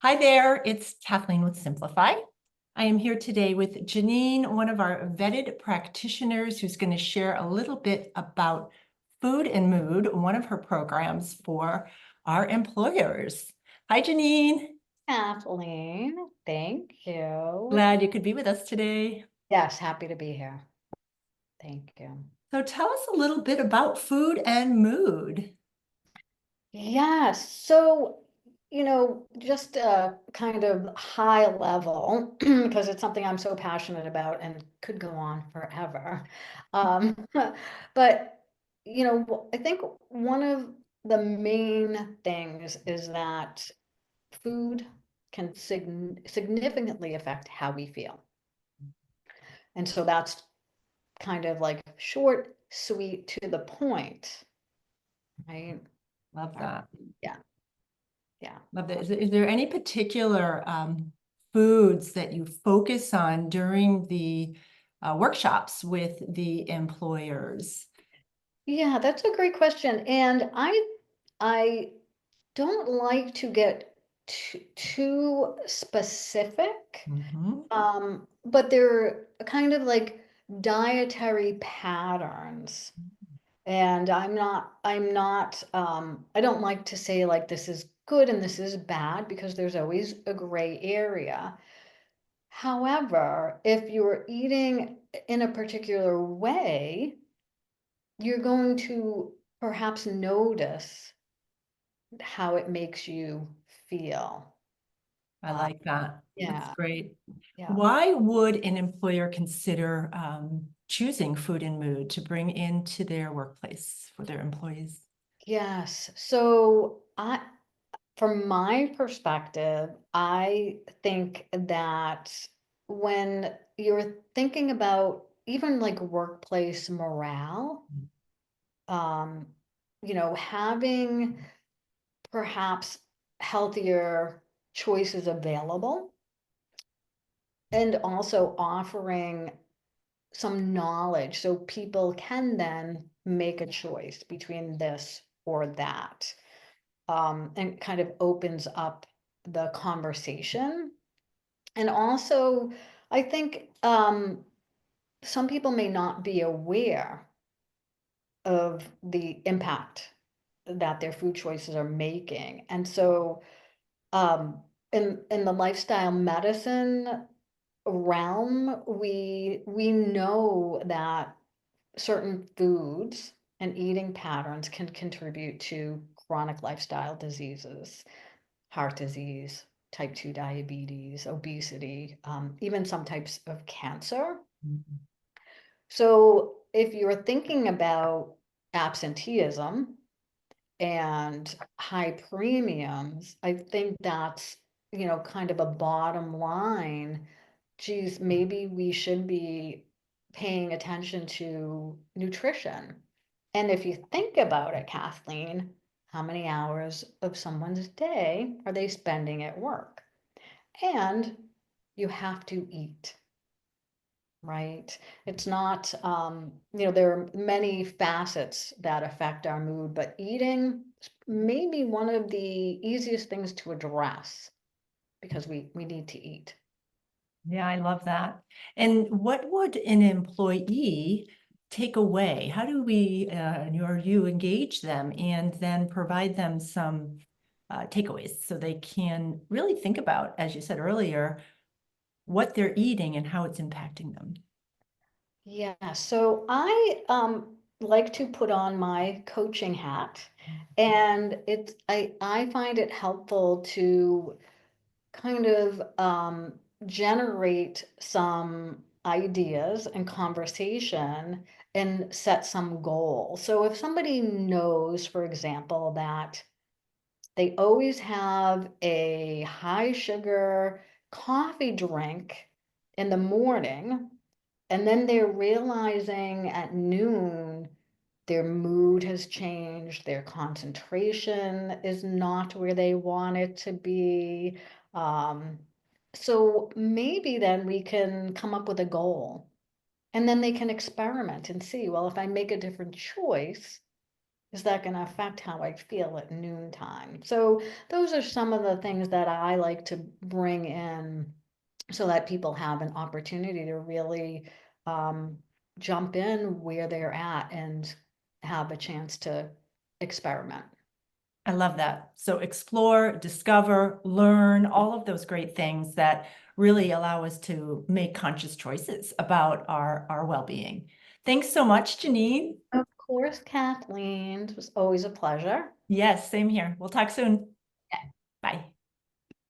Hi there, it's Kathleen with SimplaFYI. I am here today with Janine, one of our vetted practitioners who's going to share a little bit about Food and Mood, one of her programs for our employers. Hi, Janine. Kathleen, thank you. Glad you could be with us today. Yes, happy to be here. Thank you. So tell us a little bit about Food and Mood. Yes, so, just a kind of high level, because it's something I'm so passionate about and could go on forever. Um, but, I think one of the main things is that food can significantly affect how we feel. And so that's kind of like short, sweet, to the point, right? Love Or- that. Yeah, yeah. Love that. Is there any particular foods that you focus on during the workshops with the employers? Yeah, that's a great question. And I don't like to get too specific, Mhm. but they're kind of like dietary patterns. And I don't like to say like this is good and this is bad because there's always a gray area. However, if you're eating in a particular way, you're going to perhaps notice how it makes you feel. I Uh, like that. That's yeah, great. yeah. Why would an employer consider choosing Food and Mood to bring into their workplace for their employees? Yes. So from my perspective, I think that when you're thinking about even like workplace morale, um, having perhaps healthier choices available and also offering some knowledge so people can then make a choice between this or that, and kind of opens up the conversation. And also, I think some people may not be aware of the impact that their food choices are making. And so, um, in the lifestyle medicine realm, we know that certain foods and eating patterns can contribute to chronic lifestyle diseases, heart disease, type 2 diabetes, obesity, even some types of cancer. Mhm. So if you're thinking about absenteeism and high premiums, I think that's, kind of a bottom line. Geez, maybe we should be paying attention to nutrition. And if you think about it, Kathleen, how many hours of someone's day are they spending at work? And you have to eat, right? It's not, there are many facets that affect our mood, but eating may be one of the easiest things to address because we need to eat. Yeah, I love that. And what would an employee take away? How do we, or you engage them and then provide them some takeaways so they can really think about, as you said earlier, what they're eating and how it's impacting them? Yeah, so I like to put on my coaching hat, and I find it helpful to kind of generate some ideas and conversation and set some goals. So if somebody knows, for example, that they always have a high sugar coffee drink in the morning, and then they're realizing at noon their mood has changed, their concentration is not where they want it to be. Um, so maybe then we can come up with a goal and then they can experiment and see, well, if I make a different choice, is that going to affect how I feel at noontime? So those are some of the things that I like to bring in so that people have an opportunity to really jump in where they're at and have a chance to experiment. I love that. So explore, discover, learn, all of those great things that really allow us to make conscious choices about our well-being. Thanks so much, Janine. Of course, Kathleen, it was always a pleasure. Yes, same here. We'll talk soon. Bye.